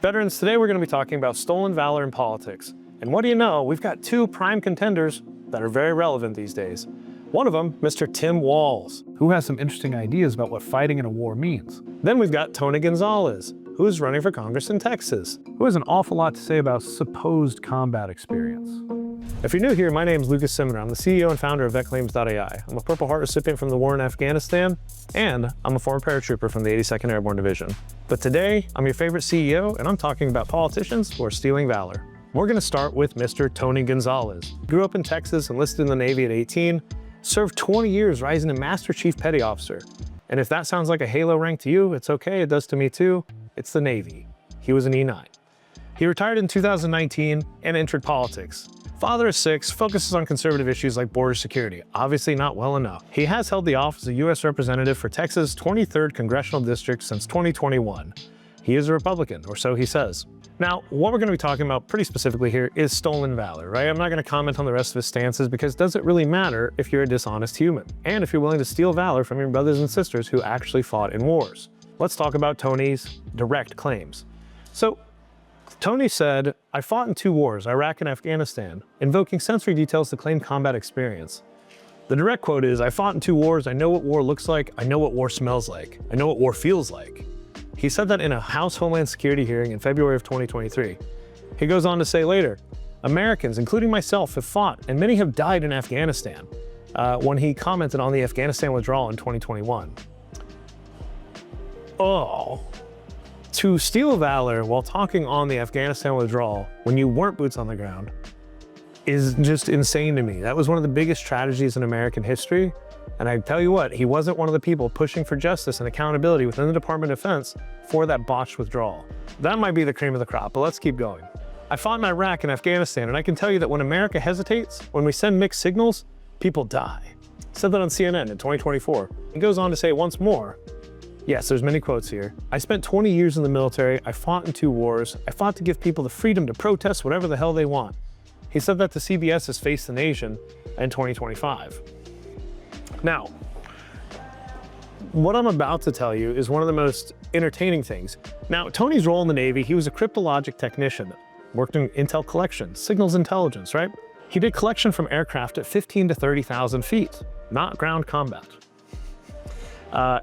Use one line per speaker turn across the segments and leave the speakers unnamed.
Veterans, today we're going to be talking about stolen valor in politics. And what do you know, we've got two prime contenders that are very relevant these days. One of them, Mr. Tim Walz,
who has some interesting ideas about what fighting in a war means.
Then we've got Tony Gonzalez, who is running for Congress in Texas,
who has an awful lot to say about supposed combat experience.
If you're new here, my name is Lucas Siminer. I'm the CEO and founder of VetClaims.ai. I'm a Purple Heart recipient from the war in Afghanistan, and I'm a former paratrooper from the 82nd Airborne Division. But today, I'm your favorite CEO, and I'm talking about politicians who are stealing valor. We're going to start with Mr. Tony Gonzalez. Grew up in Texas, enlisted in the Navy at 18, served 20 years rising to Master Chief Petty Officer. And if that sounds like a halo rank to you, it's okay, it does to me too. It's the Navy. He was an E9. He retired in 2019 and entered politics. Father of 6, focuses on conservative issues like border security. Obviously not well enough. He has held the office of U.S. Representative for Texas' 23rd Congressional District since 2021. He is a Republican, or so he says. Now, what we're going to be talking about pretty specifically here is stolen valor, right? I'm not going to comment on the rest of his stances because does it really matter if you're a dishonest human? And if you're willing to steal valor from your brothers and sisters who actually fought in wars. Let's talk about Tony's direct claims. So, Tony said, "I fought in 2 wars, Iraq and Afghanistan, invoking sensory details to claim combat experience." The direct quote is, "I fought in 2 wars, I know what war looks like, I know what war smells like, I know what war feels like." He said that in a House Homeland Security hearing in February of 2023. He goes on to say later, "Americans, including myself, have fought, and many have died in Afghanistan," when he commented on the Afghanistan withdrawal in 2021. Oh. To steal valor while talking on the Afghanistan withdrawal when you weren't boots on the ground is just insane to me. That was one of the biggest tragedies in American history. And I tell you what, he wasn't one of the people pushing for justice and accountability within the Department of Defense for that botched withdrawal. That might be the cream of the crop, but let's keep going. "I fought in Iraq and Afghanistan, and I can tell you that when America hesitates, when we send mixed signals, people die." Said that on CNN in 2024. He goes on to say once more, yes, there's many quotes here. "I spent 20 years in the military. I fought in 2 wars. I fought to give people the freedom to protest whatever the hell they want." He said that to CBS's Face the Nation in 2025. Now, what I'm about to tell you is one of the most entertaining things. Now, Tony's role in the Navy, he was a cryptologic technician, worked in intel collection, signals intelligence, right? He did collection from aircraft at 15 to 30,000 feet, not ground combat.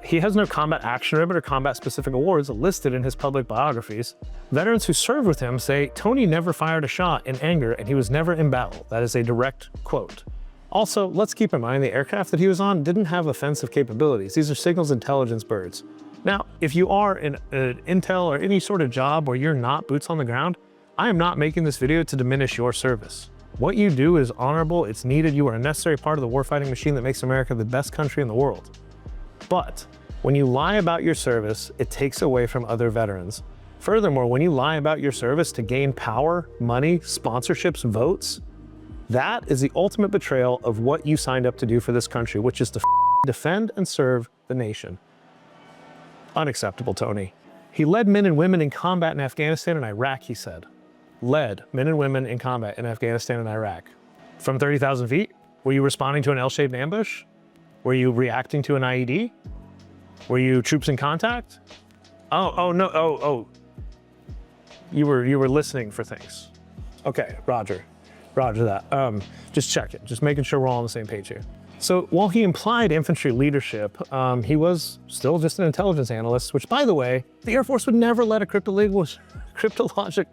He has no combat action ribbon or combat-specific awards listed in his public biographies. Veterans who served with him say Tony never fired a shot in anger and he was never in battle. That is a direct quote. Also, let's keep in mind the aircraft that he was on didn't have offensive capabilities. These are signals intelligence birds. Now, if you are in an intel or any sort of job where you're not boots on the ground, I am not making this video to diminish your service. What you do is honorable, it's needed, you are a necessary part of the warfighting machine that makes America the best country in the world. But when you lie about your service, it takes away from other veterans. Furthermore, when you lie about your service to gain power, money, sponsorships, votes, that is the ultimate betrayal of what you signed up to do for this country, which is to defend and serve the nation. Unacceptable, Tony. He led men and women in combat in Afghanistan and Iraq, he said. Led men and women in combat in Afghanistan and Iraq. From 30,000 feet? Were you responding to an L-shaped ambush? Were you reacting to an IED? Were you troops in contact? Oh. You were listening for things. Okay, Roger that. Just checking, just making sure we're all on the same page here. So while he implied infantry leadership, he was still just an intelligence analyst, which by the way, the Air Force would never let a cryptologic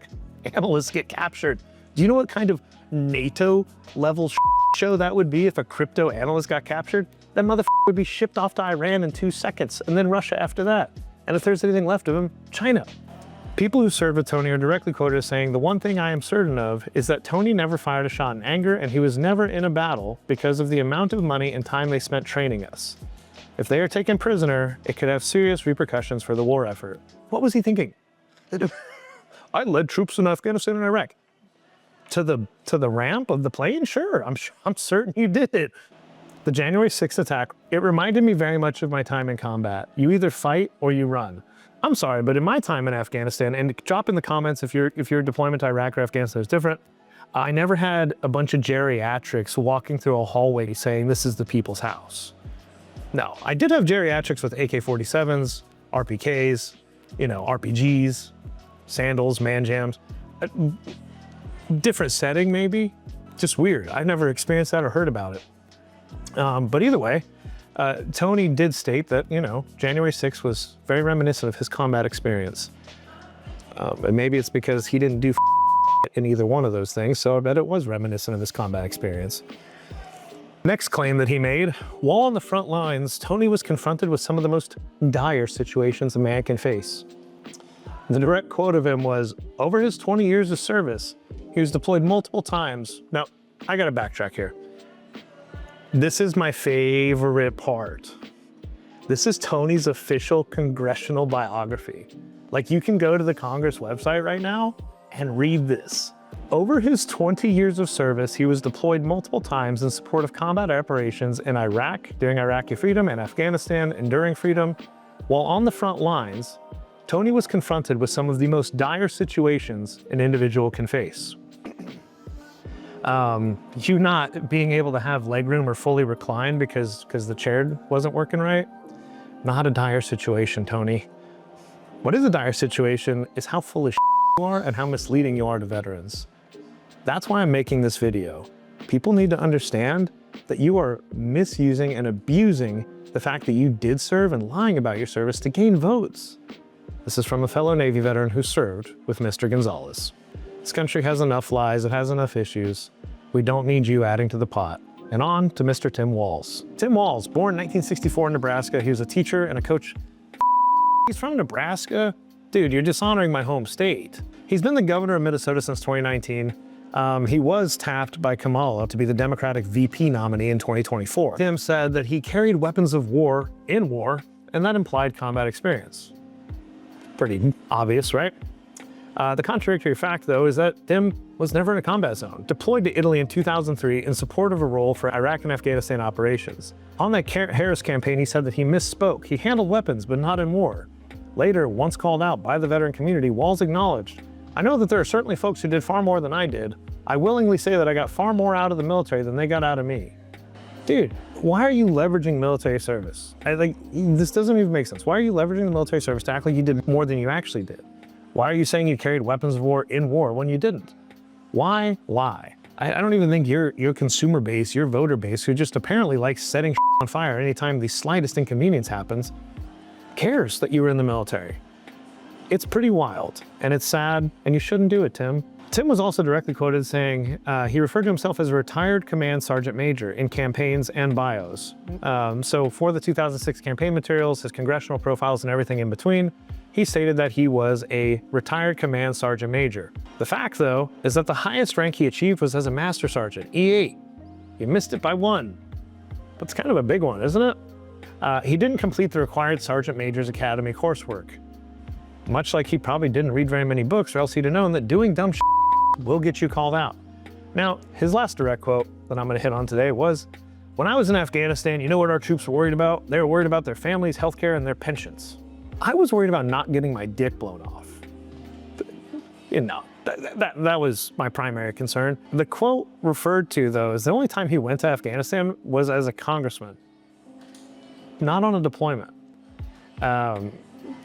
analyst get captured. Do you know what kind of NATO level show that would be if a crypto analyst got captured? That motherfucker would be shipped off to Iran in 2 seconds, and then Russia after that. And if there's anything left of him, China. People who served with Tony are directly quoted as saying, "The one thing I am certain of is that Tony never fired a shot in anger, and he was never in a battle because of the amount of money and time they spent training us. If they are taken prisoner, it could have serious repercussions for the war effort." What was he thinking? I led troops in Afghanistan and Iraq. To the ramp of the plane? Sure, I'm certain you did it. The January 6th attack, it reminded me very much of my time in combat. You either fight or you run. I'm sorry, but in my time in Afghanistan, and drop in the comments if your deployment to Iraq or Afghanistan is different, I never had a bunch of geriatrics walking through a hallway saying this is the people's house. No, I did have geriatrics with AK-47s, RPKs, RPGs, sandals, man jams. Different setting, maybe. Just weird. I've never experienced that or heard about it. But either way, Tony did state that, January 6th was very reminiscent of his combat experience. And maybe it's because he didn't do in either one of those things, so I bet it was reminiscent of his combat experience. Next claim that he made, while on the front lines, Tony was confronted with some of the most dire situations a man can face. The direct quote of him was, over his 20 years of service, he was deployed multiple times. Now, I gotta backtrack here. This is my favorite part. This is Tony's official congressional biography. Like, you can go to the Congress website right now and read this. Over his 20 years of service, he was deployed multiple times in support of combat operations in Iraq, during Iraqi freedom, and Afghanistan, enduring freedom. While on the front lines, Tony was confronted with some of the most dire situations an individual can face. You not being able to have legroom or fully recline because the chair wasn't working right, not a dire situation, Tony. What is a dire situation is how full of you are and how misleading you are to veterans. That's why I'm making this video. People need to understand that you are misusing and abusing the fact that you did serve and lying about your service to gain votes. This is from a fellow Navy veteran who served with Mr. Gonzalez. This country has enough lies, it has enough issues. We don't need you adding to the pot. And on to Mr. Tim Walz. Tim Walz, born 1964 in Nebraska. He was a teacher and a coach. He's from Nebraska? Dude, you're dishonoring my home state. He's been the governor of Minnesota since 2019. He was tapped by Kamala to be the Democratic VP nominee in 2024. Tim said that he carried weapons of war in war, and that implied combat experience. Pretty obvious, right? The contradictory fact, though, is that Tim was never in a combat zone, deployed to Italy in 2003 in support of a role for Iraq and Afghanistan operations. On that Harris campaign, he said that he misspoke. He handled weapons, but not in war. Later, once called out by the veteran community, Walz acknowledged, I know that there are certainly folks who did far more than I did. I willingly say that I got far more out of the military than they got out of me. Dude, why are you leveraging military service? This doesn't even make sense. Why are you leveraging the military service to act like you did more than you actually did? Why are you saying you carried weapons of war in war when you didn't? Why lie? I don't even think your consumer base, your voter base, who just apparently likes setting on fire anytime the slightest inconvenience happens, cares that you were in the military. It's pretty wild, and it's sad, and you shouldn't do it, Tim. Tim was also directly quoted saying he referred to himself as a retired command sergeant major in campaigns and bios. So for the 2006 campaign materials, his congressional profiles and everything in between, he stated that he was a retired command sergeant major. The fact, though, is that the highest rank he achieved was as a master sergeant, E8. He missed it by 1, but it's kind of a big one, isn't it? He didn't complete the required Sergeant Major's Academy coursework. Much like he probably didn't read very many books, or else he'd have known that doing dumb will get you called out. Now, his last direct quote that I'm gonna hit on today was, when I was in Afghanistan, you know what our troops were worried about? They were worried about their families, healthcare, and their pensions. I was worried about not getting my dick blown off. That was my primary concern. The quote referred to, though, is the only time he went to Afghanistan was as a congressman, not on a deployment.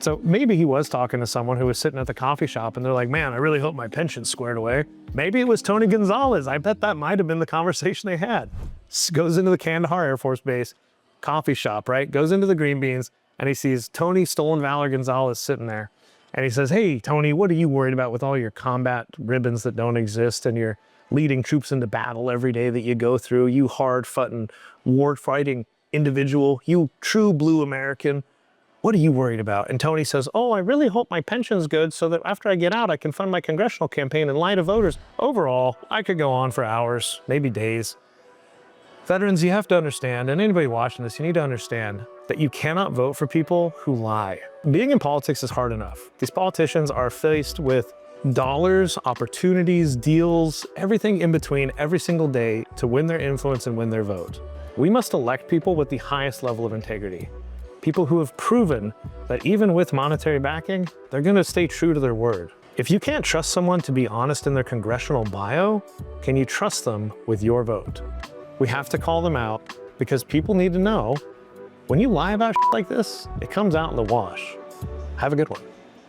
So maybe he was talking to someone who was sitting at the coffee shop and they're like, man, I really hope my pension's squared away. Maybe it was Tony Gonzalez. I bet that might have been the conversation they had. Goes into the Kandahar Air Force Base, coffee shop, right? Goes into the green beans and he sees Tony Stolen Valor Gonzalez sitting there. And he says, hey, Tony, what are you worried about with all your combat ribbons that don't exist and your leading troops into battle every day that you go through, you hard-fighting, war-fighting individual, you true blue American? What are you worried about? And Tony says, oh, I really hope my pension's good so that after I get out, I can fund my congressional campaign and lie to voters. Overall, I could go on for hours, maybe days. Veterans, you have to understand, and anybody watching this, you need to understand that you cannot vote for people who lie. Being in politics is hard enough. These politicians are faced with dollars, opportunities, deals, everything in between every single day to win their influence and win their vote. We must elect people with the highest level of integrity. People who have proven that even with monetary backing, they're gonna stay true to their word. If you can't trust someone to be honest in their congressional bio, can you trust them with your vote? We have to call them out because people need to know when you lie about shit like this, it comes out in the wash. Have a good one.